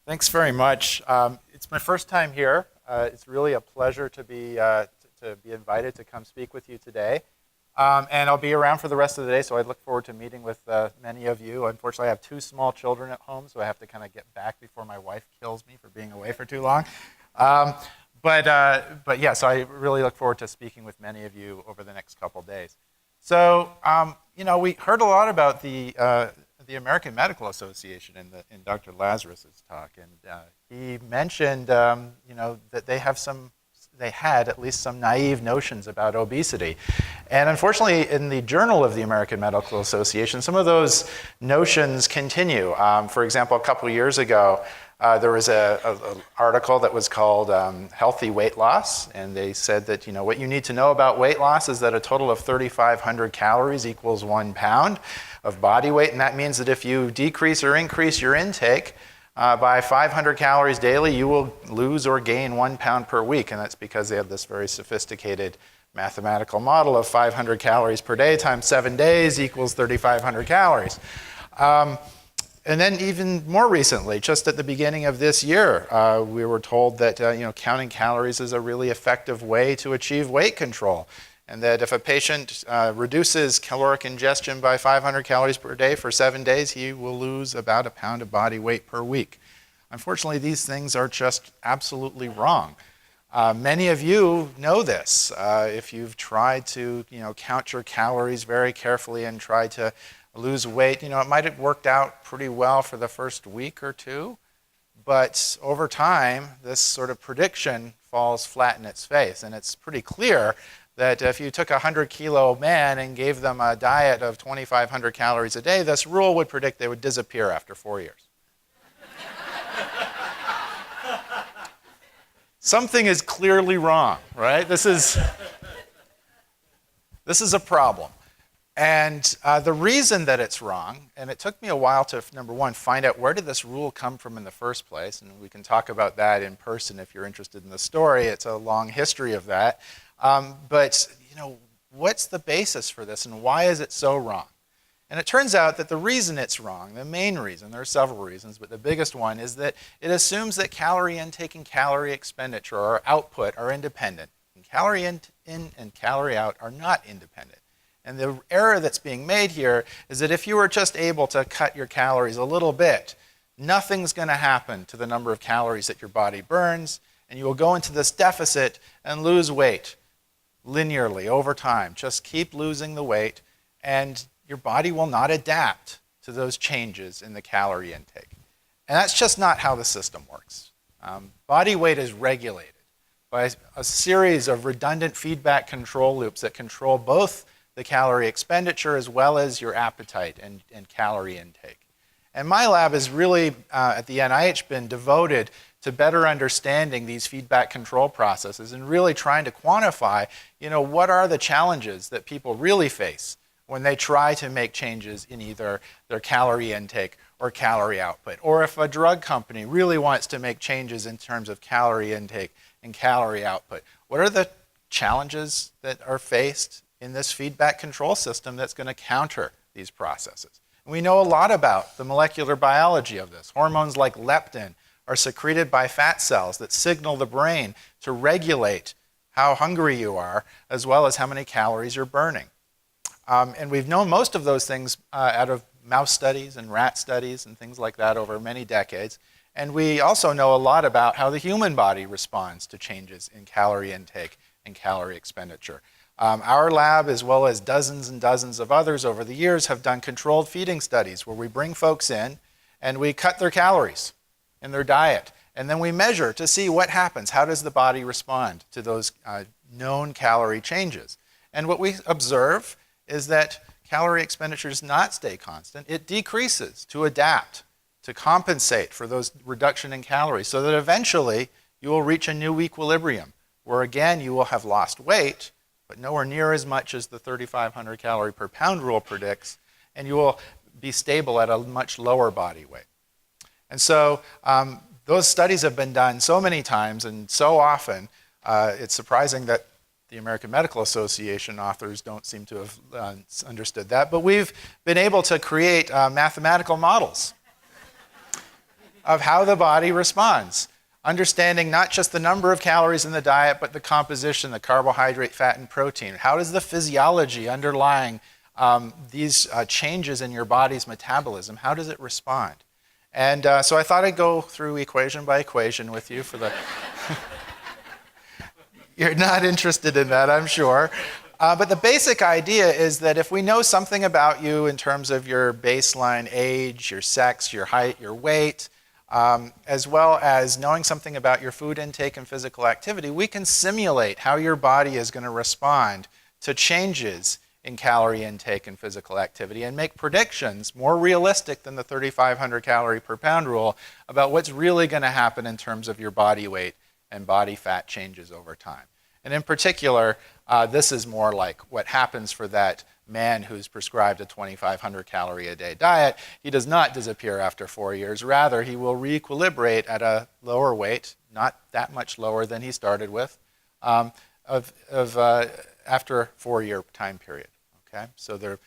Thanks very much. It's my first time here. It's really a pleasure to be invited to come speak with you today. And I'll be around for the rest of the day, so I look forward to meeting with many of you. Unfortunately, I have two small children at home, so I have to kind of get back before my wife kills me for being away for too long. But yeah, so I really look forward to speaking with many of you over the next couple days. So, we heard a lot about the American Medical Association in Dr. Lazarus's talk, and he mentioned, that they had at least some naive notions about obesity. And unfortunately, in the Journal of the American Medical Association, some of those notions continue. For example, a couple years ago, there was an article that was called Healthy Weight Loss, and they said that, what you need to know about weight loss is that a total of 3,500 calories equals 1 pound of body weight, and that means that if you decrease or increase your intake by 500 calories daily, you will lose or gain 1 pound per week, and that's because they have this very sophisticated mathematical model of 500 calories per day times 7 days equals 3,500 calories. And then even more recently, just at the beginning of this year, we were told that counting calories is a really effective way to achieve weight control, and that if a patient reduces caloric ingestion by 500 calories per day for 7 days, he will lose about 1 pound of body weight per week. Unfortunately, these things are just absolutely wrong. Many of you know this. If you've tried to count your calories very carefully and tried to lose weight, it might have worked out pretty well for the first week or two, but over time, this sort of prediction falls flat in its face, and it's pretty clear that if you took a 100-kilo man and gave them a diet of 2,500 calories a day, this rule would predict they would disappear after 4 years. Something is clearly wrong, right? This is a problem. And the reason that it's wrong, and it took me a while to, number one, find out where did this rule come from in the first place, and we can talk about that in person if you're interested in the story. It's a long history of that. But what's the basis for this, and why is it so wrong? And it turns out that the reason it's wrong, the main reason, there are several reasons, but the biggest one is that it assumes that calorie intake and calorie expenditure or output are independent. And calorie in and calorie out are not independent. And the error that's being made here is that if you were just able to cut your calories a little bit, nothing's going to happen to the number of calories that your body burns, and you will go into this deficit and lose weight linearly over time. Just keep losing the weight, and your body will not adapt to those changes in the calorie intake. And that's just not how the system works. Body weight is regulated by a series of redundant feedback control loops that control both the calorie expenditure as well as your appetite and calorie intake. And my lab has really, at the NIH, been devoted to better understanding these feedback control processes and really trying to quantify, what are the challenges that people really face when they try to make changes in either their calorie intake or calorie output. Or if a drug company really wants to make changes in terms of calorie intake and calorie output, what are the challenges that are faced in this feedback control system that's going to counter these processes? And we know a lot about the molecular biology of this. Hormones like leptin are secreted by fat cells that signal the brain to regulate how hungry you are, as well as how many calories you're burning. And we've known most of those things out of mouse studies and rat studies and things like that over many decades. And we also know a lot about how the human body responds to changes in calorie intake and calorie expenditure. Our lab, as well as dozens and dozens of others over the years, have done controlled feeding studies where we bring folks in and we cut their calories in their diet. And then we measure to see what happens. How does the body respond to those known calorie changes? And what we observe is that calorie expenditure does not stay constant. It decreases to adapt, to compensate for those reduction in calories, so that eventually you will reach a new equilibrium where again you will have lost weight, but nowhere near as much as the 3,500 calorie per pound rule predicts, and you will be stable at a much lower body weight. And so those studies have been done so many times and so often, it's surprising that the American Medical Association authors don't seem to have understood that, but we've been able to create mathematical models of how the body responds. Understanding not just the number of calories in the diet, but the composition, the carbohydrate, fat, and protein. How does the physiology underlying these changes in your body's metabolism, how does it respond? And so I thought I'd go through equation by equation with you for the... You're not interested in that, I'm sure. But the basic idea is that if we know something about you in terms of your baseline age, your sex, your height, your weight, as well as knowing something about your food intake and physical activity, we can simulate how your body is going to respond to changes in calorie intake and physical activity and make predictions more realistic than the 3,500 calorie per pound rule about what's really going to happen in terms of your body weight and body fat changes over time. And in particular, this is more like what happens for that man who's prescribed a 2,500 calorie a day diet. He does not disappear after 4 years. Rather, he will re-equilibrate at a lower weight, not that much lower than he started with, after a 4-year time period. Okay? So the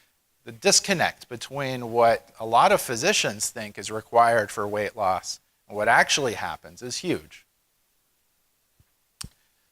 disconnect between what a lot of physicians think is required for weight loss and what actually happens is huge.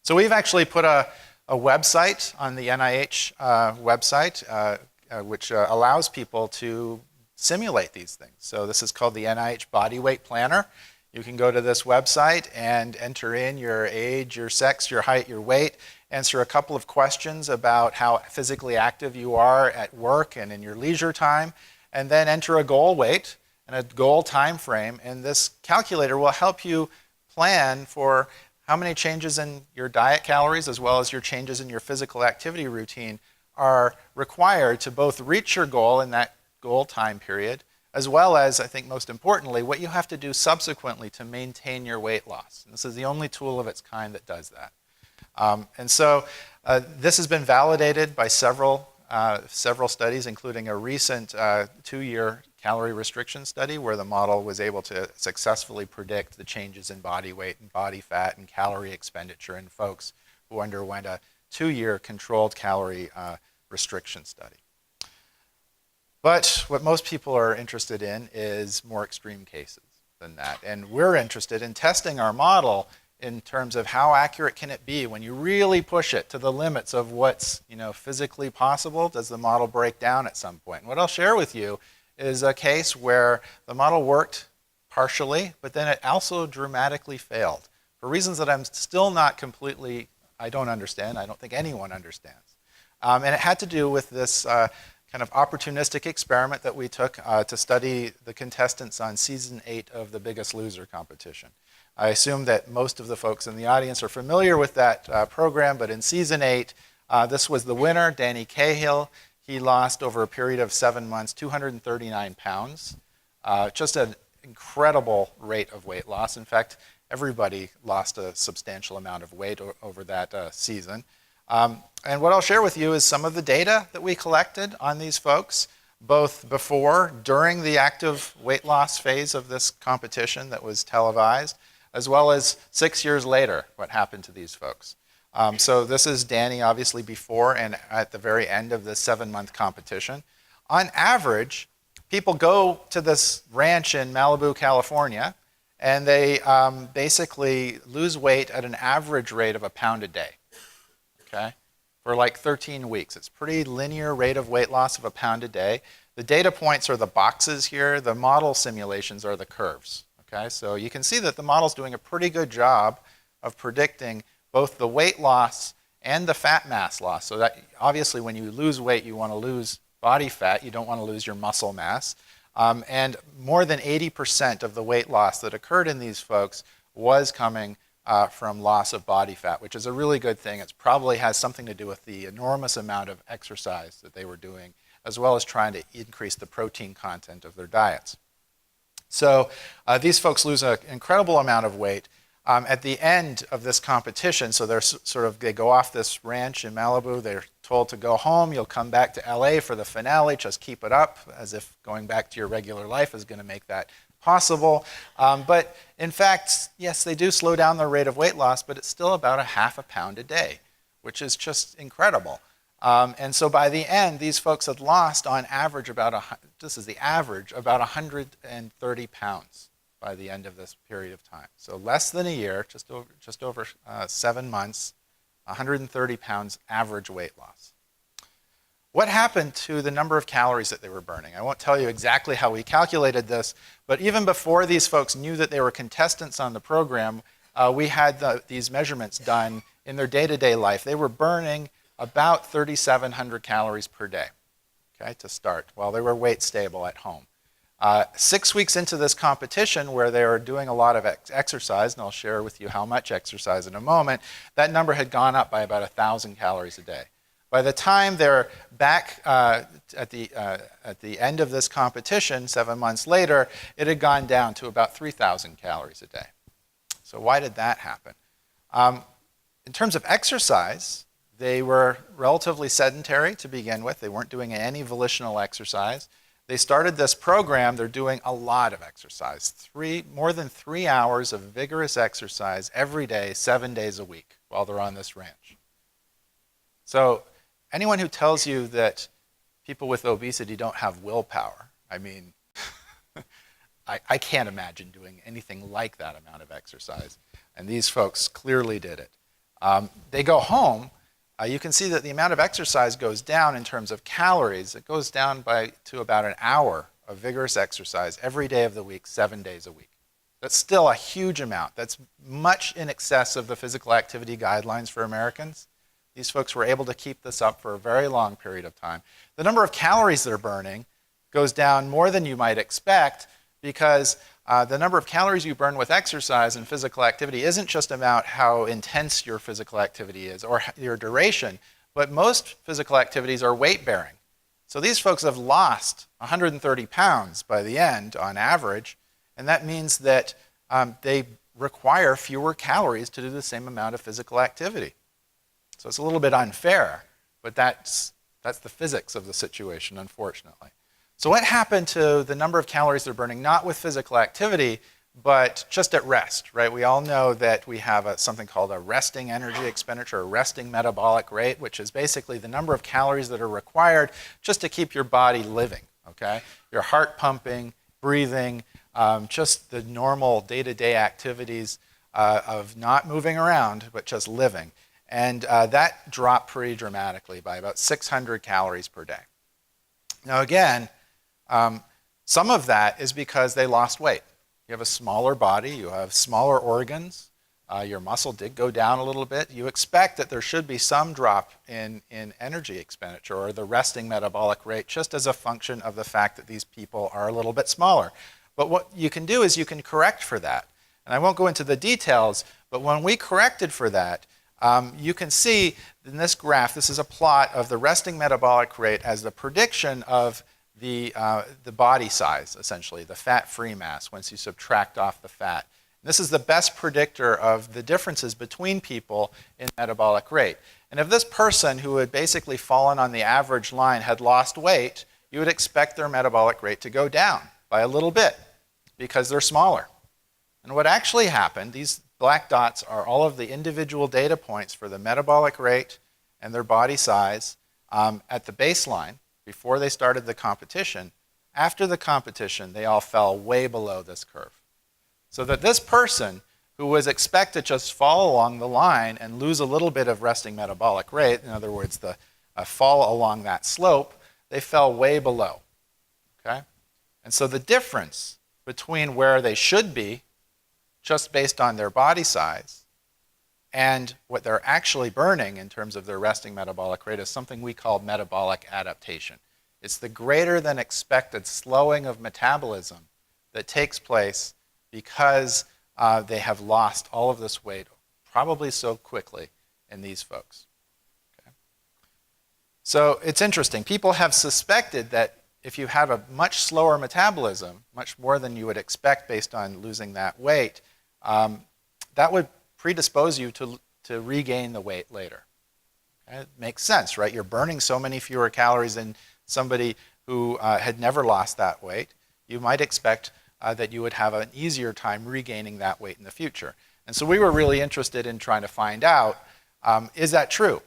So we've actually put a website on the NIH website which allows people to simulate these things. So this is called the NIH Body Weight Planner. You can go to this website and enter in your age, your sex, your height, your weight, answer a couple of questions about how physically active you are at work and in your leisure time, and then enter a goal weight and a goal time frame. And this calculator will help you plan for how many changes in your diet calories as well as your changes in your physical activity routine are required to both reach your goal in that goal time period, as well as, I think most importantly, what you have to do subsequently to maintain your weight loss. And this is the only tool of its kind that does that. And so this has been validated by several studies, including a recent 2-year calorie restriction study where the model was able to successfully predict the changes in body weight and body fat and calorie expenditure in folks who underwent a 2-year controlled calorie restriction study. But what most people are interested in is more extreme cases than that. And we're interested in testing our model in terms of how accurate can it be when you really push it to the limits of what's physically possible. Does the model break down at some point? And what I'll share with you is a case where the model worked partially, but then it also dramatically failed for reasons that I'm still not completely, I don't understand. I don't think anyone understands. And it had to do with this kind of opportunistic experiment that we took to study the contestants on season 8 of The Biggest Loser competition. I assume that most of the folks in the audience are familiar with that program, but in season 8, this was the winner, Danny Cahill. He lost over a period of 7 months, 239 pounds. Just an incredible rate of weight loss. In fact, everybody lost a substantial amount of weight over that season. And what I'll share with you is some of the data that we collected on these folks, both before, during the active weight loss phase of this competition that was televised, as well as 6 years later, what happened to these folks. So this is Danny, obviously, before and at the very end of this 7-month competition. On average, people go to this ranch in Malibu, California, and they basically lose weight at an average rate of 1 pound a day, okay, for like 13 weeks. It's a pretty linear rate of weight loss of 1 pound a day. The data points are the boxes here. The model simulations are the curves. Okay, so you can see that the model's doing a pretty good job of predicting both the weight loss and the fat mass loss. So that obviously when you lose weight, you want to lose body fat. You don't want to lose your muscle mass. And more than 80% of the weight loss that occurred in these folks was coming from loss of body fat, which is a really good thing. It probably has something to do with the enormous amount of exercise that they were doing, as well as trying to increase the protein content of their diets. So these folks lose an incredible amount of weight. At the end of this competition, so they go off this ranch in Malibu, they're told to go home, you'll come back to LA for the finale, just keep it up, as if going back to your regular life is going to make that possible. But in fact, yes, they do slow down their rate of weight loss, but it's still about 0.5 pound a day, which is just incredible. And so by the end, these folks had lost on average about 130 pounds. by the end of this period of time. So less than a year, just over 7 months, 130 pounds average weight loss. What happened to the number of calories that they were burning? I won't tell you exactly how we calculated this, but even before these folks knew that they were contestants on the program, we had these measurements done in their day-to-day life. They were burning about 3,700 calories per day, okay, to start, while they were weight stable at home. 6 weeks into this competition, where they were doing a lot of exercise, and I'll share with you how much exercise in a moment, that number had gone up by about 1,000 calories a day. By the time they're back at the end of this competition, 7 months later, it had gone down to about 3,000 calories a day. So why did that happen? In terms of exercise, they were relatively sedentary to begin with. They weren't doing any volitional exercise. They started this program, they're doing a lot of exercise, more than 3 hours of vigorous exercise every day, 7 days a week while they're on this ranch. So anyone who tells you that people with obesity don't have willpower, I mean, I can't imagine doing anything like that amount of exercise. And these folks clearly did it. They go home. You can see that the amount of exercise goes down in terms of calories. It goes down to about an hour of vigorous exercise every day of the week, 7 days a week. That's still a huge amount. That's much in excess of the physical activity guidelines for Americans. These folks were able to keep this up for a very long period of time. The number of calories they're burning goes down more than you might expect, because the number of calories you burn with exercise and physical activity isn't just about how intense your physical activity is or your duration, but most physical activities are weight-bearing. So these folks have lost 130 pounds by the end on average, and that means that they require fewer calories to do the same amount of physical activity. So it's a little bit unfair, but that's the physics of the situation, unfortunately. So what happened to the number of calories they're burning, not with physical activity, but just at rest, right? We all know that we have something called a resting energy expenditure, a resting metabolic rate, which is basically the number of calories that are required just to keep your body living, okay? Your heart pumping, breathing, just the normal day-to-day activities of not moving around, but just living. And that dropped pretty dramatically by about 600 calories per day. Now again, some of that is because they lost weight. You have a smaller body, you have smaller organs, your muscle did go down a little bit. You expect that there should be some drop in energy expenditure or the resting metabolic rate, just as a function of the fact that these people are a little bit smaller. But what you can do is you can correct for that. And I won't go into the details, but when we corrected for that, you can see in this graph, this is a plot of the resting metabolic rate as the prediction of the body size, essentially, the fat-free mass, once you subtract off the fat. And this is the best predictor of the differences between people in metabolic rate. And if this person who had basically fallen on the average line had lost weight, you would expect their metabolic rate to go down by a little bit because they're smaller. And what actually happened, these black dots are all of the individual data points for the metabolic rate and their body size at the baseline before they started the competition. After the competition, they all fell way below this curve. So that this person who was expected to just fall along the line and lose a little bit of resting metabolic rate, in other words, the fall along that slope, they fell way below. Okay? And so the difference between where they should be, just based on their body size, and what they're actually burning in terms of their resting metabolic rate is something we call metabolic adaptation. It's the greater than expected slowing of metabolism that takes place because they have lost all of this weight, probably so quickly in these folks. Okay? So it's interesting. People have suspected that if you have a much slower metabolism, much more than you would expect based on losing that weight, that would predispose you to regain the weight later. Okay? It makes sense, right? You're burning so many fewer calories than somebody who had never lost that weight. You might expect that you would have an easier time regaining that weight in the future. And so we were really interested in trying to find out, is that true?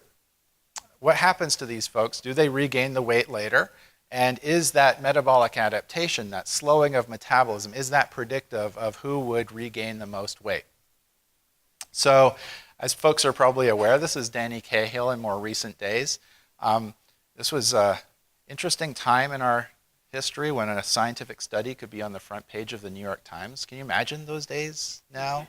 What happens to these folks? Do they regain the weight later? And is that metabolic adaptation, that slowing of metabolism, is that predictive of who would regain the most weight? So, as folks are probably aware, this is Danny Cahill in more recent days. This was an interesting time in our history when a scientific study could be on the front page of the New York Times. Can you imagine those days now?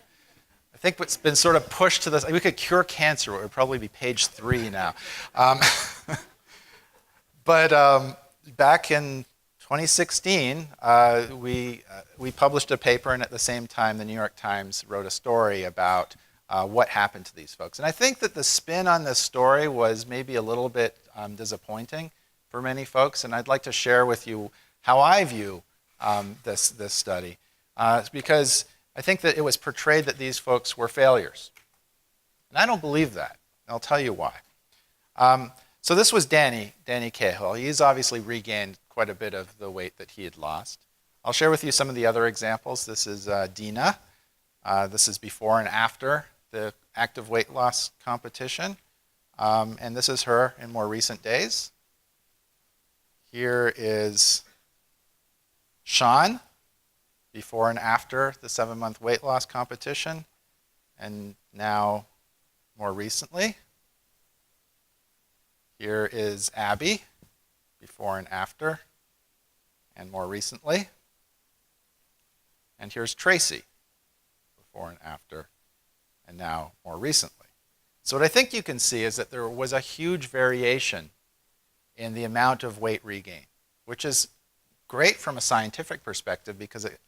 I think it's been sort of pushed to this. We could cure cancer. It would probably be page 3 now. But back in 2016, we published a paper, and at the same time, the New York Times wrote a story about what happened to these folks. And I think that the spin on this story was maybe a little bit disappointing for many folks, and I'd like to share with you how I view this study, because I think that it was portrayed that these folks were failures. And I don't believe that. I'll tell you why. So this was Danny Cahill. He's obviously regained quite a bit of the weight that he had lost. I'll share with you some of the other examples. This is Dina. This is before and after the active weight loss competition. And this is her in more recent days. Here is Sean, before and after the 7-month weight loss competition, and now more recently. Here is Abby, before and after, and more recently. And here's Tracy, before and after, and now more recently. So what I think you can see is that there was a huge variation in the amount of weight regain, which is great from a scientific perspective because it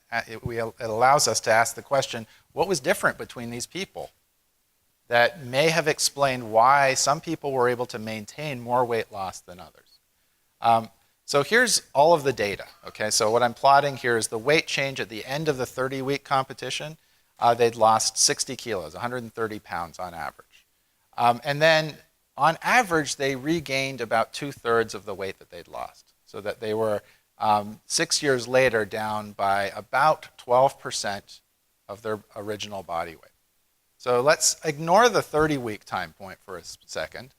allows us to ask the question, what was different between these people that may have explained why some people were able to maintain more weight loss than others? So here's all of the data. Okay, so what I'm plotting here is the weight change at the end of the 30-week competition. They'd lost 60 kilos, 130 pounds on average. And then on average, they regained about 2/3 of the weight that they'd lost, so that they were 6 years later down by about 12% of their original body weight. So let's ignore the 30-week time point for a second.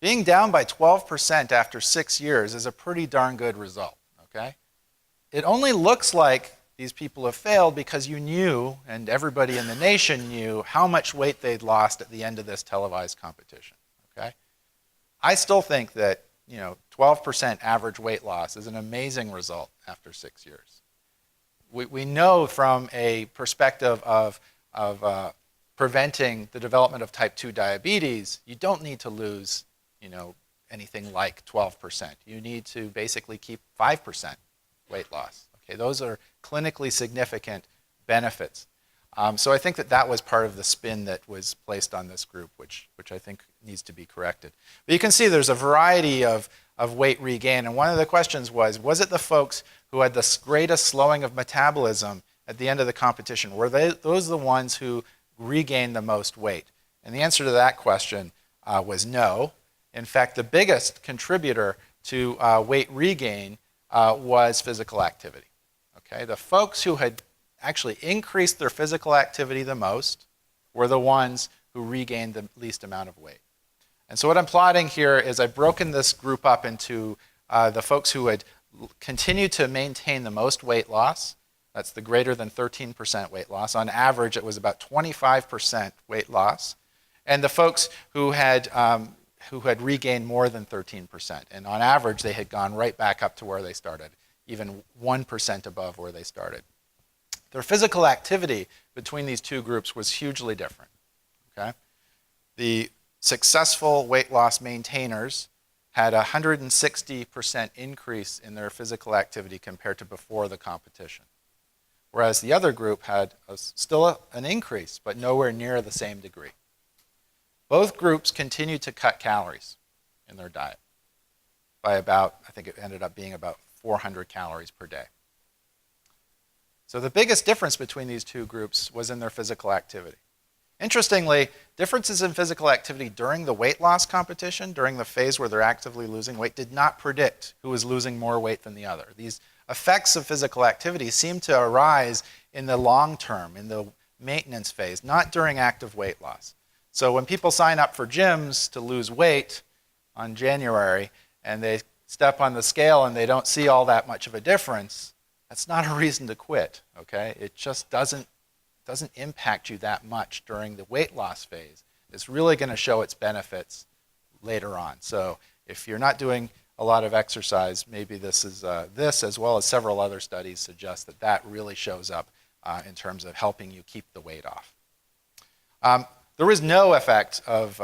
Being down by 12% after 6 years is a pretty darn good result, okay? It only looks like these people have failed because you knew, and everybody in the nation knew, how much weight they'd lost at the end of this televised competition, okay? I still think that 12% average weight loss is an amazing result after 6 years. We know from a perspective of preventing the development of type 2 diabetes, you don't need to lose anything like 12%. You need to basically keep 5% weight loss. Okay, those are clinically significant benefits. So I think that was part of the spin that was placed on this group, which I think needs to be corrected. But you can see there's a variety of weight regain, and one of the questions was it the folks who had the greatest slowing of metabolism at the end of the competition? Were those the ones who regained the most weight? And the answer to that question was no. In fact, the biggest contributor to weight regain was physical activity. Okay, the folks who had actually increased their physical activity the most were the ones who regained the least amount of weight. And so what I'm plotting here is I've broken this group up into the folks who had continued to maintain the most weight loss. That's the greater than 13% weight loss. On average, it was about 25% weight loss. And the folks who had regained more than 13%. And on average, they had gone right back up to where they started, even 1% above where they started. Their physical activity between these two groups was hugely different. Okay? The successful weight loss maintainers had a 160% increase in their physical activity compared to before the competition, whereas the other group had still an increase, but nowhere near the same degree. Both groups continued to cut calories in their diet by about, I think it ended up being about 400 calories per day. So the biggest difference between these two groups was in their physical activity. Interestingly, differences in physical activity during the weight loss competition, during the phase where they're actively losing weight, did not predict who was losing more weight than the other. These effects of physical activity seem to arise in the long term, in the maintenance phase, not during active weight loss. So when people sign up for gyms to lose weight on January and they step on the scale and they don't see all that much of a difference, that's not a reason to quit, okay? It just doesn't impact you that much during the weight loss phase. It's really going to show its benefits later on. So if you're not doing a lot of exercise, maybe this as well as several other studies suggest that that really shows up in terms of helping you keep the weight off. There was no effect of,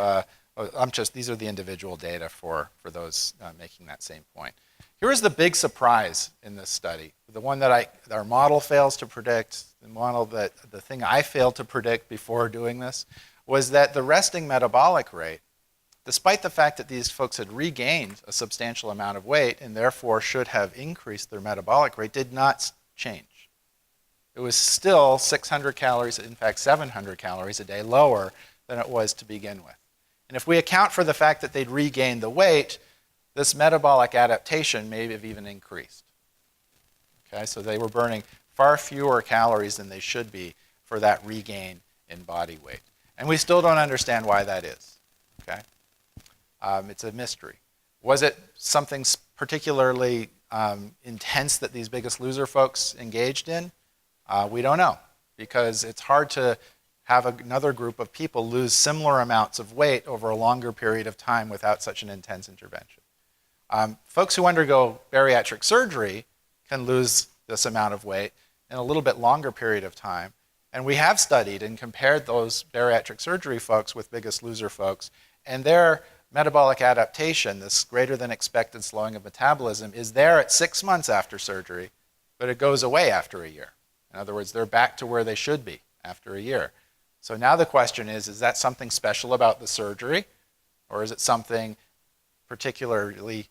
these are the individual data for those making that same point. Here is the big surprise in this study. The one that our model fails to predict, the thing I failed to predict before doing this, was that the resting metabolic rate, despite the fact that these folks had regained a substantial amount of weight and therefore should have increased their metabolic rate, did not change. It was still 600 calories, in fact 700 calories a day lower than it was to begin with. And if we account for the fact that they'd regained the weight, this metabolic adaptation may have even increased. Okay, so they were burning far fewer calories than they should be for that regain in body weight. And we still don't understand why that is. Okay? It's a mystery. Was it something particularly intense that these Biggest Loser folks engaged in? We don't know, because it's hard to have another group of people lose similar amounts of weight over a longer period of time without such an intense intervention. Folks who undergo bariatric surgery can lose this amount of weight in a little bit longer period of time. And we have studied and compared those bariatric surgery folks with Biggest Loser folks, and their metabolic adaptation, this greater than expected slowing of metabolism, is there at 6 months after surgery, but it goes away after a year. In other words, they're back to where they should be after a year. So now the question is that something special about the surgery, or is it something particularly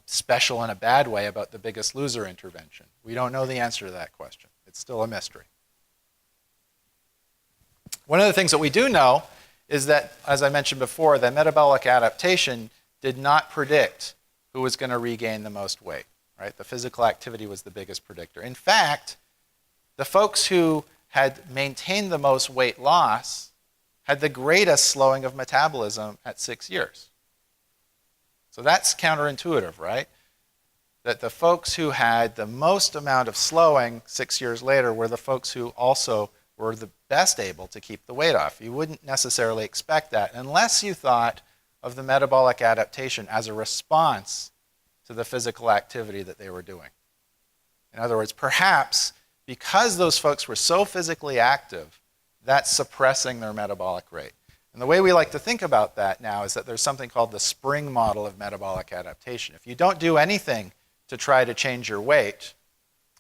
special in a bad way about the Biggest Loser intervention? We don't know the answer to that question. It's still a mystery. One of the things that we do know is that, as I mentioned before, that metabolic adaptation did not predict who was going to regain the most weight, right? The physical activity was the biggest predictor. In fact, the folks who had maintained the most weight loss had the greatest slowing of metabolism at 6 years. So that's counterintuitive, right? That the folks who had the most amount of slowing 6 years later were the folks who also were the best able to keep the weight off. You wouldn't necessarily expect that unless you thought of the metabolic adaptation as a response to the physical activity that they were doing. In other words, perhaps because those folks were so physically active, that's suppressing their metabolic rate. And the way we like to think about that now is that there's something called the spring model of metabolic adaptation. If you don't do anything to try to change your weight,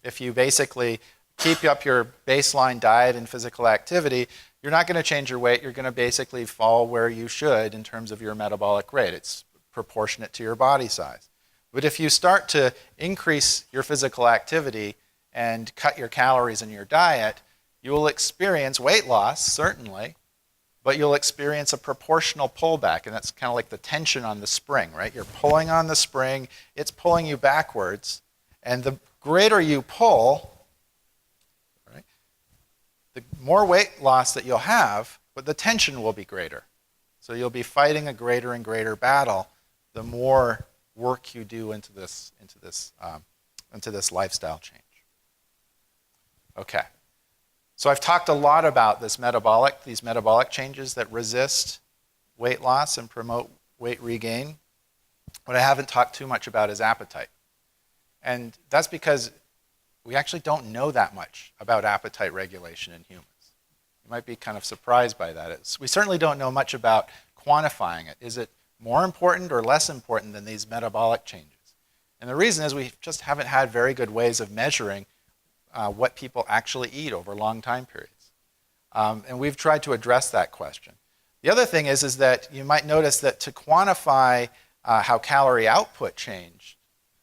if you basically keep up your baseline diet and physical activity, you're not going to change your weight. You're going to basically fall where you should in terms of your metabolic rate. It's proportionate to your body size. But if you start to increase your physical activity and cut your calories in your diet, you will experience weight loss, certainly, but you'll experience a proportional pullback, and that's kind of like the tension on the spring, right? You're pulling on the spring, it's pulling you backwards, and the greater you pull, right, the more weight loss that you'll have, but the tension will be greater. So you'll be fighting a greater and greater battle the more work you do into this lifestyle change. Okay. So I've talked a lot about these metabolic changes that resist weight loss and promote weight regain. What I haven't talked too much about is appetite. And that's because we actually don't know that much about appetite regulation in humans. You might be kind of surprised by that. We certainly don't know much about quantifying it. Is it more important or less important than these metabolic changes? And the reason is we just haven't had very good ways of measuring what people actually eat over long time periods. And we've tried to address that question. The other thing is that you might notice that to quantify how calorie output changed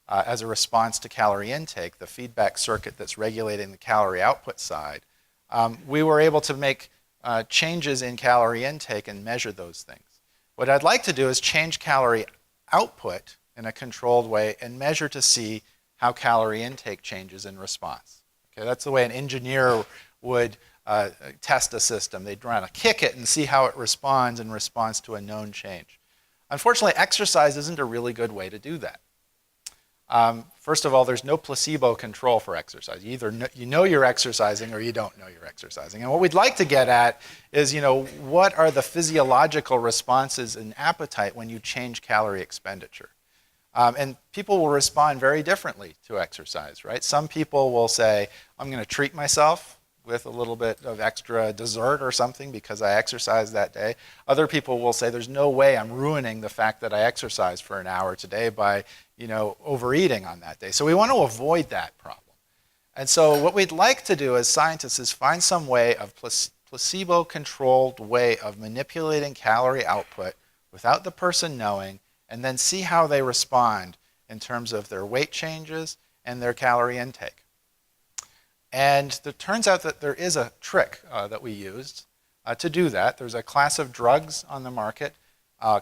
as a response to calorie intake, the feedback circuit that's regulating the calorie output side, we were able to make changes in calorie intake and measure those things. What I'd like to do is change calorie output in a controlled way and measure to see how calorie intake changes in response. Okay, that's the way an engineer would test a system. They'd run a kick it and see how it responds in response to a known change. Unfortunately, exercise isn't a really good way to do that. First of all, there's no placebo control for exercise. You either you know you're exercising or you don't know you're exercising. And what we'd like to get at is, what are the physiological responses in appetite when you change calorie expenditure? And people will respond very differently to exercise, right? Some people will say, I'm going to treat myself with a little bit of extra dessert or something because I exercised that day. Other people will say, there's no way I'm ruining the fact that I exercised for an hour today by, overeating on that day. So we want to avoid that problem. And so what we'd like to do as scientists is find some way of placebo-controlled way of manipulating calorie output without the person knowing, and then see how they respond in terms of their weight changes and their calorie intake. And it turns out that there is a trick that we used to do that. There's a class of drugs on the market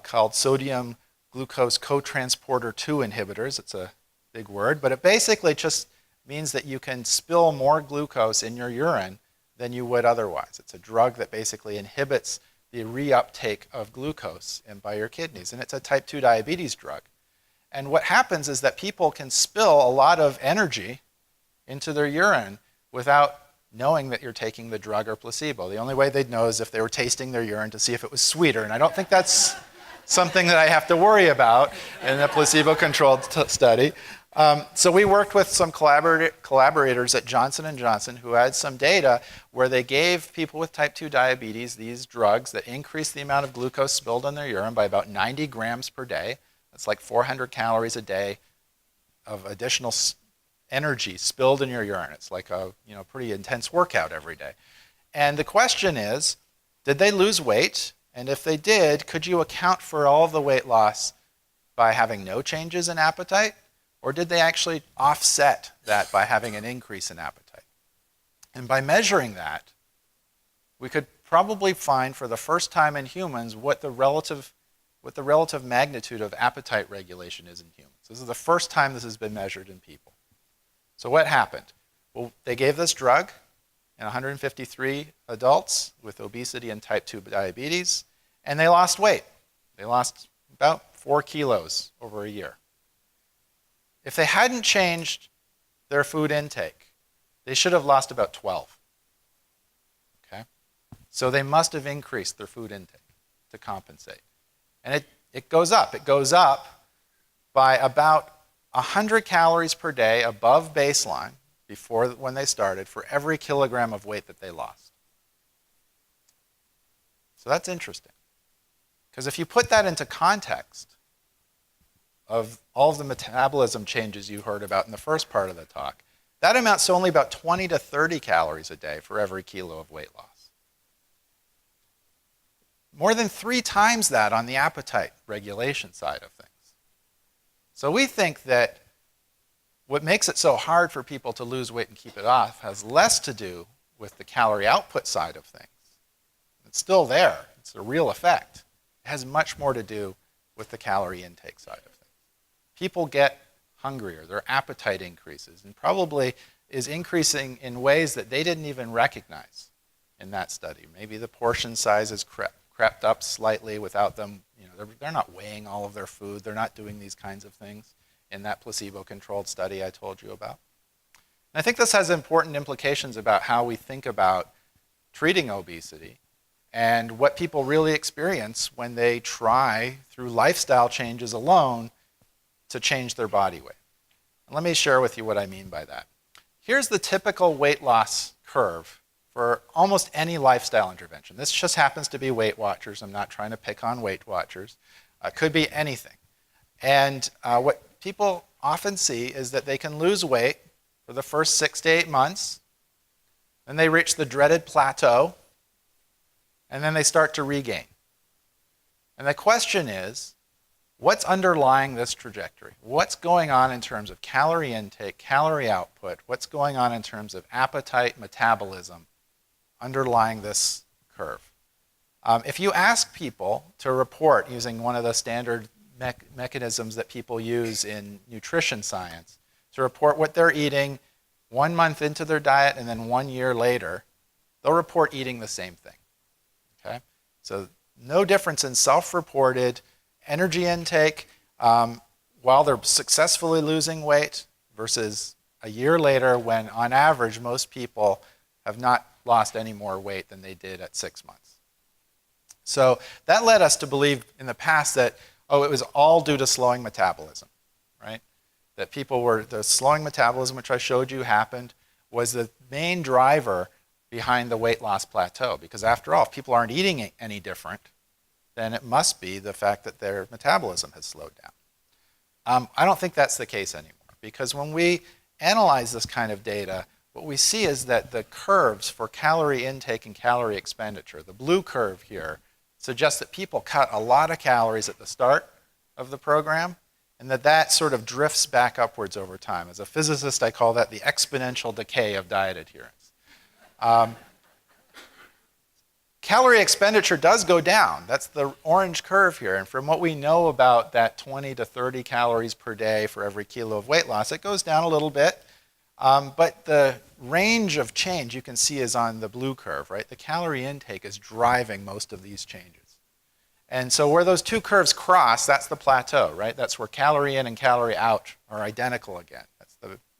called sodium glucose cotransporter 2 inhibitors. It's a big word, but it basically just means that you can spill more glucose in your urine than you would otherwise. It's a drug that basically inhibits the reuptake of glucose by your kidneys, and it's a type 2 diabetes drug. And what happens is that people can spill a lot of energy into their urine without knowing that you're taking the drug or placebo. The only way they'd know is if they were tasting their urine to see if it was sweeter, and I don't think that's something that I have to worry about in a placebo-controlled study. So we worked with some collaborators at Johnson & Johnson who had some data where they gave people with type 2 diabetes these drugs that increased the amount of glucose spilled in their urine by about 90 grams per day. That's like 400 calories a day of additional energy spilled in your urine. It's like a pretty intense workout every day. And the question is, did they lose weight? And if they did, could you account for all of the weight loss by having no changes in appetite? Or did they actually offset that by having an increase in appetite? And by measuring that, we could probably find for the first time in humans what the relative magnitude of appetite regulation is in humans. This is the first time this has been measured in people. So what happened? Well, they gave this drug in 153 adults with obesity and type 2 diabetes, and they lost weight. They lost about 4 kilos over a year. If they hadn't changed their food intake, they should have lost about 12. Okay? So they must have increased their food intake to compensate. And it goes up. It goes up by about 100 calories per day above baseline when they started for every kilogram of weight that they lost. So that's interesting. Because if you put that into context of all of the metabolism changes you heard about in the first part of the talk, that amounts to only about 20 to 30 calories a day for every kilo of weight loss. More than 3 times that on the appetite regulation side of things. So we think that what makes it so hard for people to lose weight and keep it off has less to do with the calorie output side of things. It's still there. It's a real effect. It has much more to do with the calorie intake side of things. People get hungrier. Their appetite increases and probably is increasing in ways that they didn't even recognize in that study. Maybe the portion size has crept up slightly without them. They're not weighing all of their food. They're not doing these kinds of things in that placebo-controlled study I told you about. And I think this has important implications about how we think about treating obesity and what people really experience when they try, through lifestyle changes alone, to change their body weight. And let me share with you what I mean by that. Here's the typical weight loss curve for almost any lifestyle intervention. This just happens to be Weight Watchers. I'm not trying to pick on Weight Watchers. It could be anything. And what people often see is that they can lose weight for the first 6 to 8 months, then they reach the dreaded plateau, and then they start to regain. And the question is, what's underlying this trajectory? What's going on in terms of calorie intake, calorie output? What's going on in terms of appetite, metabolism underlying this curve? If you ask people to report using one of the standard mechanisms that people use in nutrition science, to report what they're eating 1 month into their diet and then 1 year later, they'll report eating the same thing. Okay? So no difference in self-reported energy intake. while they're successfully losing weight versus a year later when on average most people have not lost any more weight than they did at 6 months. So that led us to believe in the past that, oh, it was all due to slowing metabolism, right? That the slowing metabolism, which I showed you happened, was the main driver behind the weight loss plateau. Because after all, if people aren't eating any different, then it must be the fact that their metabolism has slowed down. I don't think that's the case anymore, because when we analyze this kind of data, what we see is that the curves for calorie intake and calorie expenditure, the blue curve here, suggests that people cut a lot of calories at the start of the program, and that sort of drifts back upwards over time. As a physicist, I call that the exponential decay of diet adherence. Calorie expenditure does go down. That's the orange curve here. And from what we know about that 20 to 30 calories per day for every kilo of weight loss, it goes down a little bit. But the range of change you can see is on the blue curve, right? The calorie intake is driving most of these changes. And so where those two curves cross, that's the plateau, right? That's where calorie in and calorie out are identical again. That's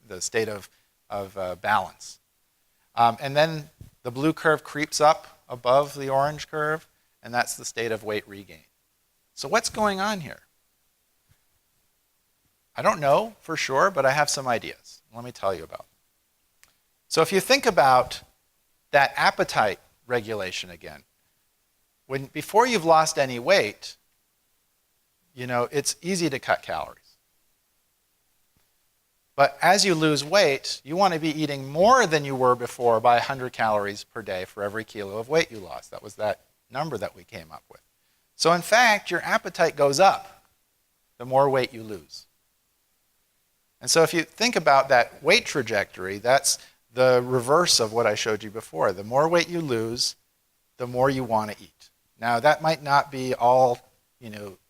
the state of balance. And then the blue curve creeps up above the orange curve, and that's the state of weight regain. So what's going on here? I don't know for sure, but I have some ideas. Let me tell you about them. So if you think about that appetite regulation again, before you've lost any weight, it's easy to cut calories. But as you lose weight, you want to be eating more than you were before by 100 calories per day for every kilo of weight you lost. That was that number that we came up with. So in fact, your appetite goes up the more weight you lose. And so if you think about that weight trajectory, that's the reverse of what I showed you before. The more weight you lose, the more you want to eat. Now, that might not be all,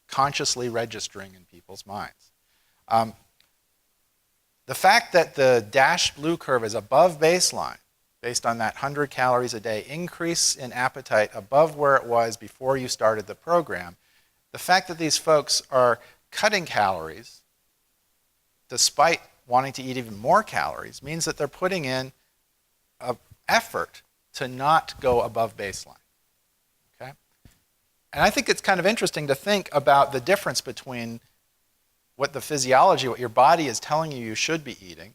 consciously registering in people's minds. The fact that the dashed blue curve is above baseline, based on that 100 calories a day increase in appetite above where it was before you started the program, the fact that these folks are cutting calories despite wanting to eat even more calories means that they're putting in an effort to not go above baseline. Okay? And I think it's kind of interesting to think about the difference between what the physiology, what your body is telling you should be eating,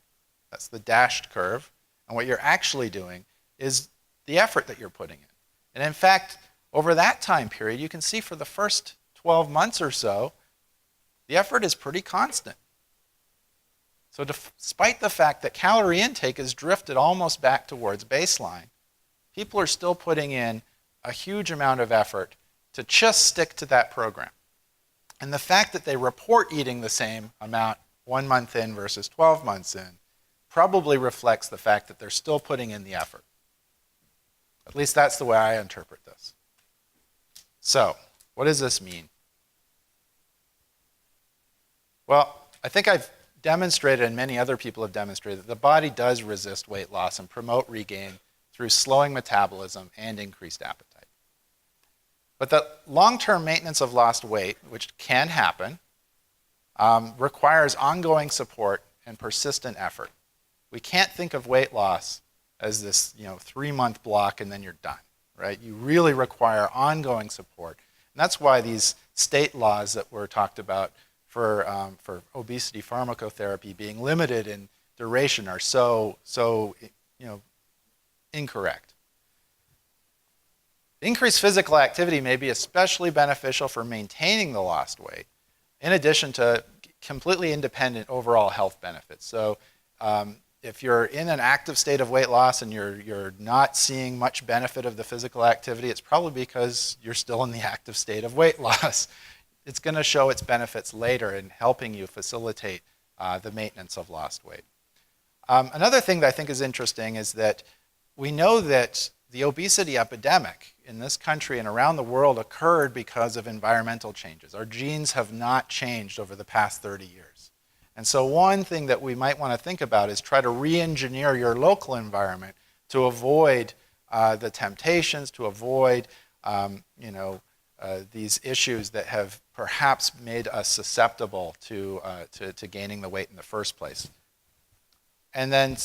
that's the dashed curve, and what you're actually doing is the effort that you're putting in. And in fact, over that time period, you can see for the first 12 months or so, the effort is pretty constant. So despite the fact that calorie intake has drifted almost back towards baseline, people are still putting in a huge amount of effort to just stick to that program. And the fact that they report eating the same amount 1 month in versus 12 months in probably reflects the fact that they're still putting in the effort. At least that's the way I interpret this. So, what does this mean? Well, I think I've demonstrated, and many other people have demonstrated, that the body does resist weight loss and promote regain through slowing metabolism and increased appetite. But the long-term maintenance of lost weight, which can happen, requires ongoing support and persistent effort. We can't think of weight loss as this 3-month block and then you're done, right? You really require ongoing support. And that's why these state laws that were talked about for obesity pharmacotherapy being limited in duration are so incorrect. Increased physical activity may be especially beneficial for maintaining the lost weight, in addition to completely independent overall health benefits. So if you're in an active state of weight loss and you're not seeing much benefit of the physical activity, it's probably because you're still in the active state of weight loss. It's going to show its benefits later in helping you facilitate the maintenance of lost weight. Another thing that I think is interesting is that we know that the obesity epidemic in this country and around the world occurred because of environmental changes. Our genes have not changed over the past 30 years. And so one thing that we might want to think about is try to re-engineer your local environment to avoid the temptations, to avoid these issues that have perhaps made us susceptible to gaining the weight in the first place. And then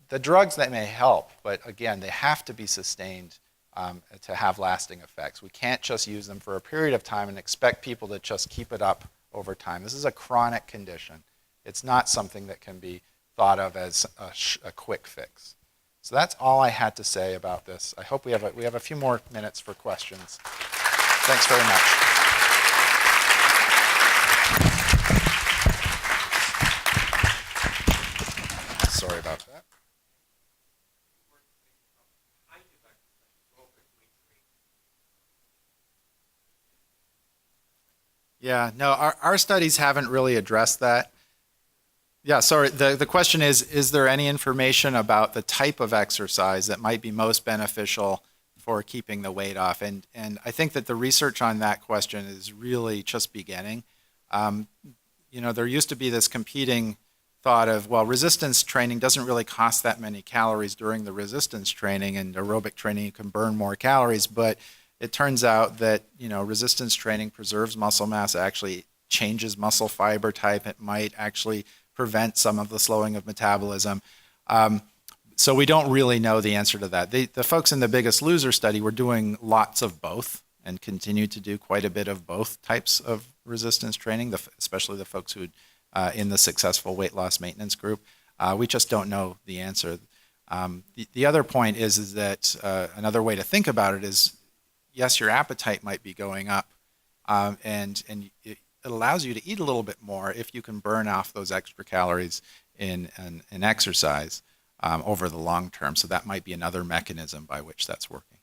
the drugs that may help, but again, they have to be sustained to have lasting effects. We can't just use them for a period of time and expect people to just keep it up over time. This is a chronic condition. It's not something that can be thought of as a quick fix. So that's all I had to say about this. I hope we have a few more minutes for questions. Thanks very much. Sorry about that. Yeah, no, our studies haven't really addressed that. Yeah, sorry, the question is there any information about the type of exercise that might be most beneficial for keeping the weight off? And I think that the research on that question is really just beginning. There used to be this competing thought of, well, resistance training doesn't really cost that many calories during the resistance training, and aerobic training you can burn more calories, but it turns out that resistance training preserves muscle mass, actually changes muscle fiber type. It might actually prevent some of the slowing of metabolism. So we don't really know the answer to that. The folks in the Biggest Loser study were doing lots of both and continue to do quite a bit of both types of resistance training, especially the folks who in the successful weight loss maintenance group. We just don't know the answer. The other point is that another way to think about it is, yes, your appetite might be going up, and it allows you to eat a little bit more if you can burn off those extra calories in exercise over the long term. So that might be another mechanism by which that's working.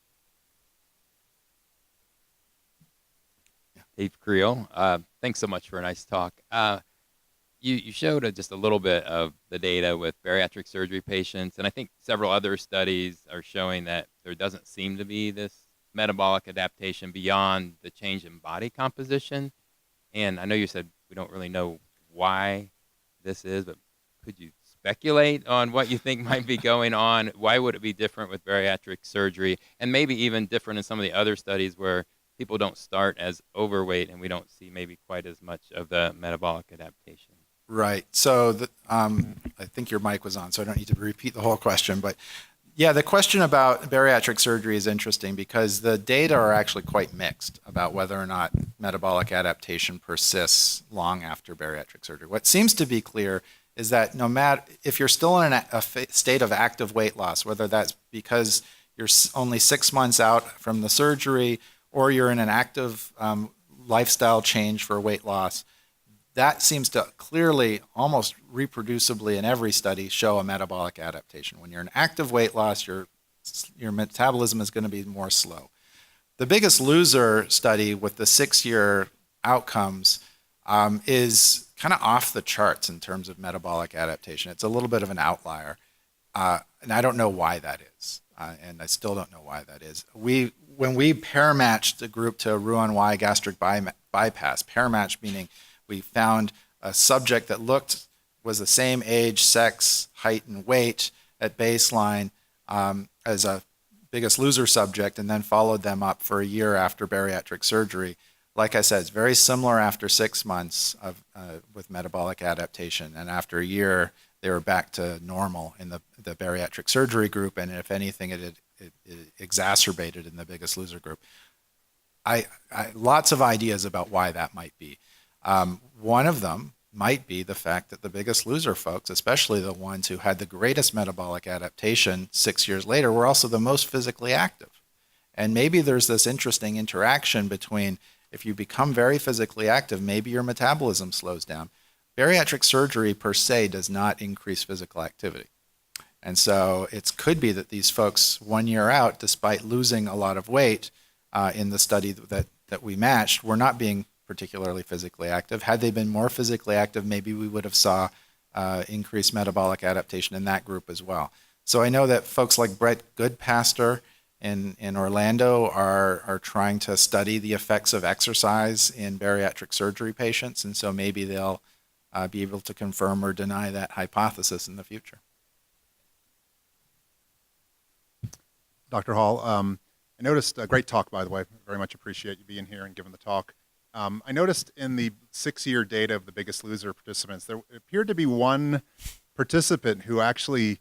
Yeah. Dave Creel, thanks so much for a nice talk. You showed just a little bit of the data with bariatric surgery patients, and I think several other studies are showing that there doesn't seem to be this metabolic adaptation beyond the change in body composition. And I know you said we don't really know why this is, but could you speculate on what you think might be going on? Why would it be different with bariatric surgery, and maybe even different in some of the other studies where people don't start as overweight and we don't see maybe quite as much of the metabolic adaptation? Right. So I think your mic was on, so I don't need to repeat the whole question. But yeah, the question about bariatric surgery is interesting because the data are actually quite mixed about whether or not metabolic adaptation persists long after bariatric surgery. What seems to be clear is that no matter if you're still in a state of active weight loss, whether that's because you're only 6 months out from the surgery or you're in an active lifestyle change for weight loss, that seems to clearly, almost reproducibly in every study, show a metabolic adaptation. When you're in active weight loss, your metabolism is going to be more slow. The Biggest Loser study with the 6-year outcomes is kind of off the charts in terms of metabolic adaptation. It's a little bit of an outlier, and I don't know why that is, and I still don't know why that is. When we pair matched the group to Roux-en-Y gastric bypass, pair match meaning we found a subject that was the same age, sex, height, and weight at baseline as a Biggest Loser subject, and then followed them up for a year after bariatric surgery. Like I said, it's very similar after 6 months with metabolic adaptation, and after a year, they were back to normal in the bariatric surgery group, and if anything, it exacerbated in the Biggest Loser group. Lots of ideas about why that might be. One of them might be the fact that the Biggest Loser folks, especially the ones who had the greatest metabolic adaptation 6 years later, were also the most physically active. And maybe there's this interesting interaction between if you become very physically active, maybe your metabolism slows down. Bariatric surgery per se does not increase physical activity. And so it could be that these folks 1 year out, despite losing a lot of weight in the study that we matched, were not being particularly physically active. Had they been more physically active, maybe we would have saw increased metabolic adaptation in that group as well. So I know that folks like Brett Goodpaster in Orlando are trying to study the effects of exercise in bariatric surgery patients, and so maybe they'll be able to confirm or deny that hypothesis in the future. Dr. Hall, I noticed a great talk, by the way. Very much appreciate you being here and giving the talk. I noticed in the 6-year data of the Biggest Loser participants, there appeared to be one participant who actually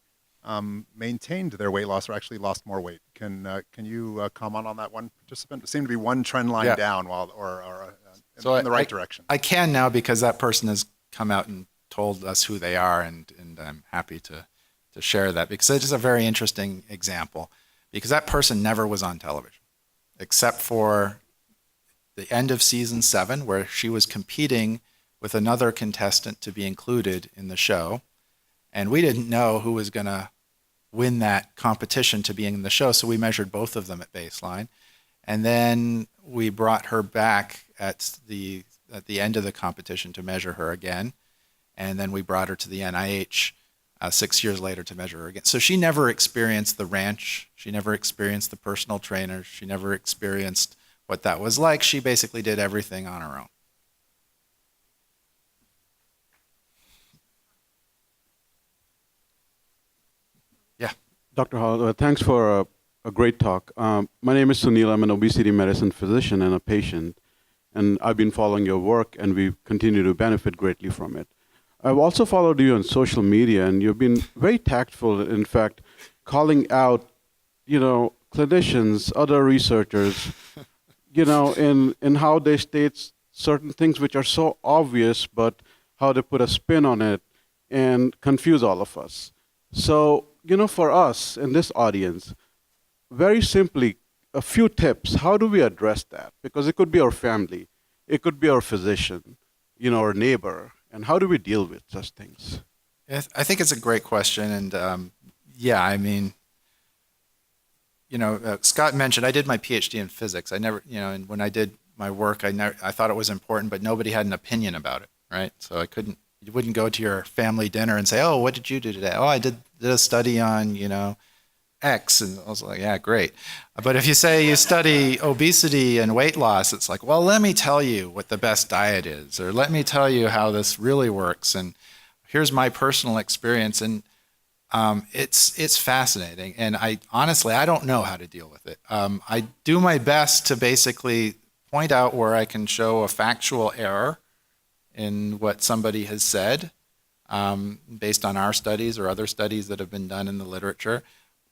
maintained their weight loss or actually lost more weight. Can you comment on that one participant? It seemed to be one trend line Yeah. down in the right direction. I can now because that person has come out and told us who they are, and I'm happy to share that because it's just a very interesting example. Because that person never was on television, except for the end of season 7, where she was competing with another contestant to be included in the show. And we didn't know who was going to win that competition to be in the show, so we measured both of them at baseline. And then we brought her back at the end of the competition to measure her again. And then we brought her to the NIH 6 years later to measure her again. So she never experienced the ranch. She never experienced the personal trainer. She never experienced what that was like. She basically did everything on her own. Yeah. Dr. Hall, thanks for a great talk. My name is Sunil. I'm an obesity medicine physician and a patient, and I've been following your work, and we continue to benefit greatly from it. I've also followed you on social media, and you've been very tactful, in fact, calling out, clinicians, other researchers, in how they state certain things which are so obvious, but how they put a spin on it and confuse all of us. So, for us in this audience, very simply, a few tips. How do we address that? Because it could be our family, it could be our physician, our neighbor. And how do we deal with such things? I think it's a great question. And Scott mentioned I did my PhD in physics. I never, and when I did my work, I thought it was important, but nobody had an opinion about it, right? So you wouldn't go to your family dinner and say, oh, what did you do today? Oh, I did a study on, X. And I was like, yeah, great. But if you say you study obesity and weight loss, it's like, well, let me tell you what the best diet is, or let me tell you how this really works. And here's my personal experience. And it's fascinating. And I don't know how to deal with it. I do my best to basically point out where I can show a factual error in what somebody has said based on our studies or other studies that have been done in the literature,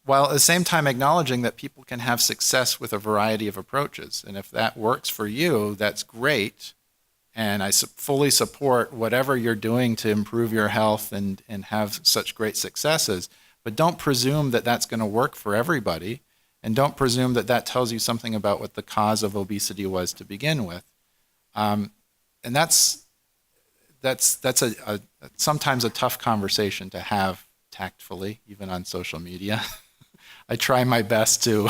while at the same time acknowledging that people can have success with a variety of approaches. And if that works for you, that's great. And I fully support whatever you're doing to improve your health and have such great successes. But don't presume that that's going to work for everybody. And don't presume that that tells you something about what the cause of obesity was to begin with. And that's sometimes a tough conversation to have tactfully, even on social media. I try my best to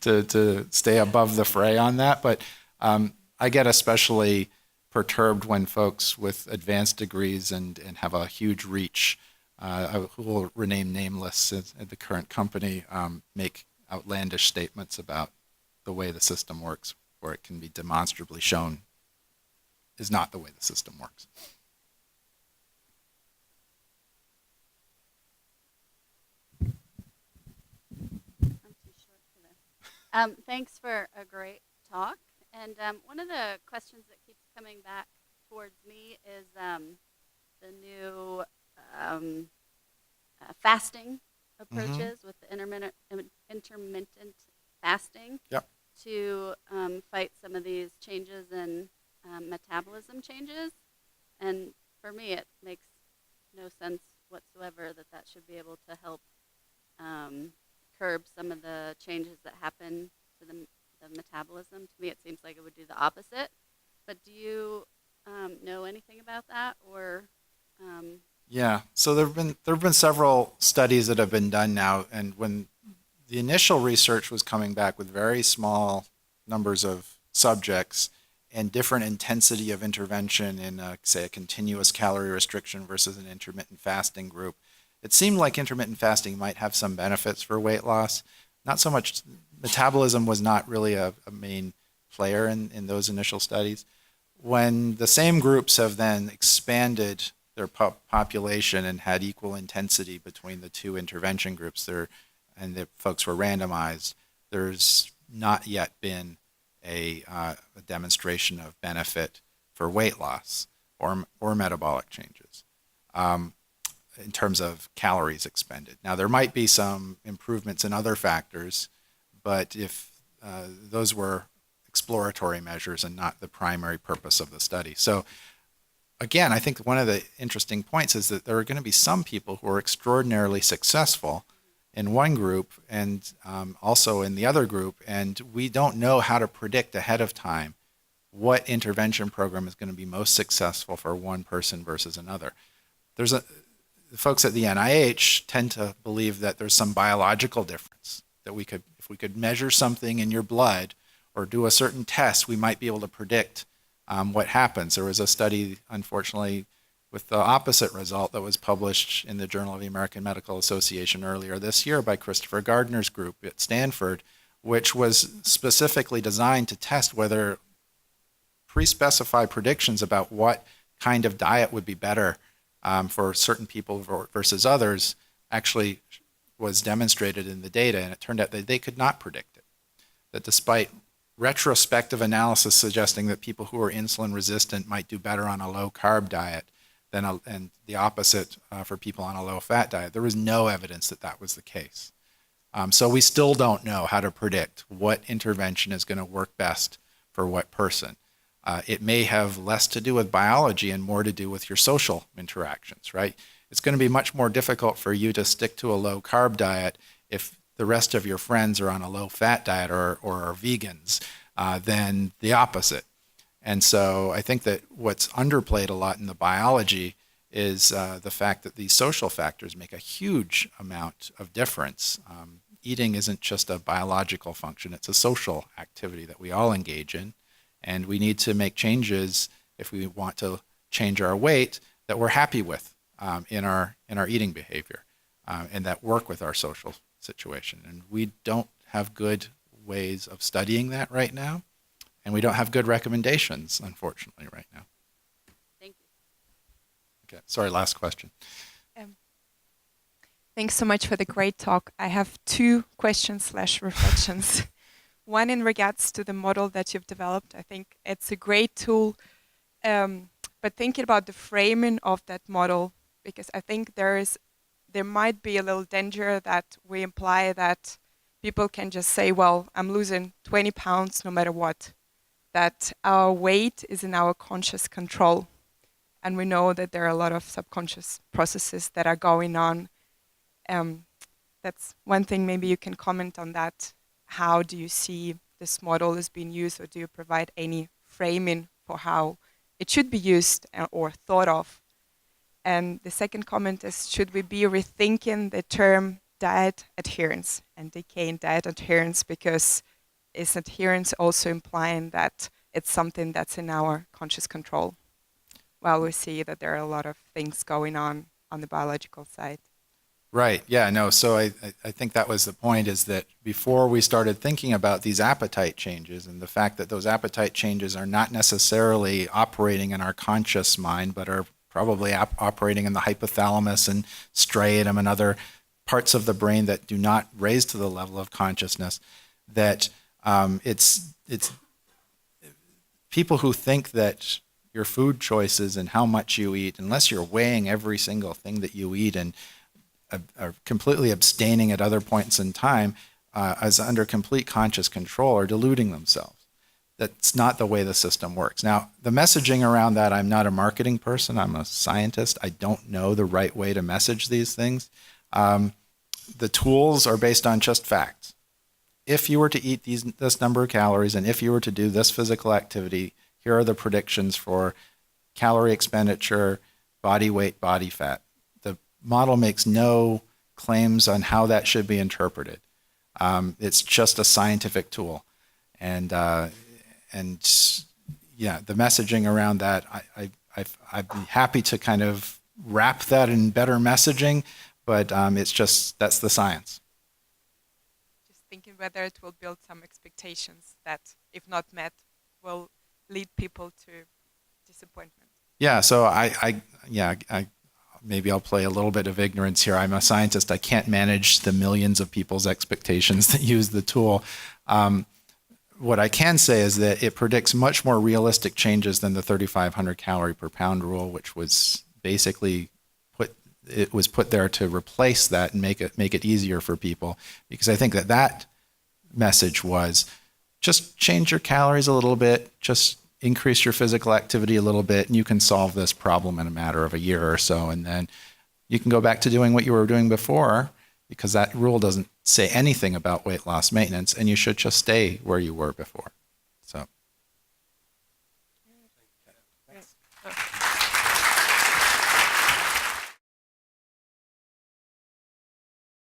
to stay above the fray on that, but I get especially perturbed when folks with advanced degrees and have a huge reach, who will remain nameless at the current company, make outlandish statements about the way the system works, where it can be demonstrably shown is not the way the system works. Thanks for a great talk. And one of the questions that keeps coming back towards me is the new fasting approaches with the intermittent fasting to fight some of these changes in metabolism changes. And for me, it makes no sense whatsoever that should be able to help curb some of the changes that happen to the metabolism. To me, it seems like it would do the opposite. But do you know anything about that, or? Yeah. So there've been several studies that have been done now, and when the initial research was coming back with very small numbers of subjects and different intensity of intervention in, say, a continuous calorie restriction versus an intermittent fasting group, it seemed like intermittent fasting might have some benefits for weight loss. Not so much, metabolism was not really a main player in those initial studies. When the same groups have then expanded their population and had equal intensity between the two intervention groups, and the folks were randomized, there's not yet been a demonstration of benefit for weight loss or metabolic changes in terms of calories expended. Now, there might be some improvements in other factors, but if those were exploratory measures and not the primary purpose of the study. So again, I think one of the interesting points is that there are going to be some people who are extraordinarily successful in one group and also in the other group, and we don't know how to predict ahead of time what intervention program is going to be most successful for one person versus another. The folks at the NIH tend to believe that there's some biological difference, that if we could measure something in your blood or do a certain test, we might be able to predict what happens. There was a study, unfortunately, with the opposite result that was published in the Journal of the American Medical Association earlier this year by Christopher Gardner's group at Stanford, which was specifically designed to test whether pre-specified predictions about what kind of diet would be better for certain people versus others actually was demonstrated in the data, and it turned out that they could not predict it. That despite retrospective analysis suggesting that people who are insulin resistant might do better on a low-carb diet and the opposite for people on a low-fat diet, there was no evidence that that was the case. So we still don't know how to predict what intervention is going to work best for what person. It may have less to do with biology and more to do with your social interactions, right? It's going to be much more difficult for you to stick to a low-carb diet if the rest of your friends are on a low-fat diet or are vegans than the opposite. And so I think that what's underplayed a lot in the biology is the fact that these social factors make a huge amount of difference. Eating isn't just a biological function, it's a social activity that we all engage in. And we need to make changes if we want to change our weight that we're happy with in our eating behavior and that work with our social situation. And we don't have good ways of studying that right now. And we don't have good recommendations, unfortunately, right now. Thank you. Okay, sorry, last question. Thanks so much for the great talk. I have 2 questions/reflections. One in regards to the model that you've developed. I think it's a great tool, but thinking about the framing of that model, because I think there might be a little danger that we imply that people can just say, well, I'm losing 20 pounds no matter what, that our weight is in our conscious control. And we know that there are a lot of subconscious processes that are going on. That's one thing, maybe you can comment on that. How do you see this model is being used, or do you provide any framing for how it should be used or thought of? And the second comment is, should we be rethinking the term diet adherence and decay in diet adherence, because is adherence also implying that it's something that's in our conscious control, while we see that there are a lot of things going on the biological side? Right. Yeah, no. So I think that was the point, is that before we started thinking about these appetite changes and the fact that those appetite changes are not necessarily operating in our conscious mind, but are probably operating in the hypothalamus and striatum and other parts of the brain that do not raise to the level of consciousness, that it's people who think that your food choices and how much you eat, unless you're weighing every single thing that you eat and are completely abstaining at other points in time as under complete conscious control, are deluding themselves. That's not the way the system works. Now, the messaging around that, I'm not a marketing person, I'm a scientist. I don't know the right way to message these things. The tools are based on just facts. If you were to eat this number of calories, and if you were to do this physical activity, here are the predictions for calorie expenditure, body weight, body fat. Model makes no claims on how that should be interpreted. It's just a scientific tool, and yeah, the messaging around that, I'd be happy to kind of wrap that in better messaging, but it's just, that's the science. Just thinking whether it will build some expectations that, if not met, will lead people to disappointment. Yeah. So maybe I'll play a little bit of ignorance here. I'm a scientist. I can't manage the millions of people's expectations that use the tool. What I can say is that it predicts much more realistic changes than the 3,500 calorie per pound rule, which was basically put there to replace that and make it easier for people. Because I think that message was just change your calories a little bit, just increase your physical activity a little bit, and you can solve this problem in a matter of a year or so. And then you can go back to doing what you were doing before, because that rule doesn't say anything about weight loss maintenance, and you should just stay where you were before.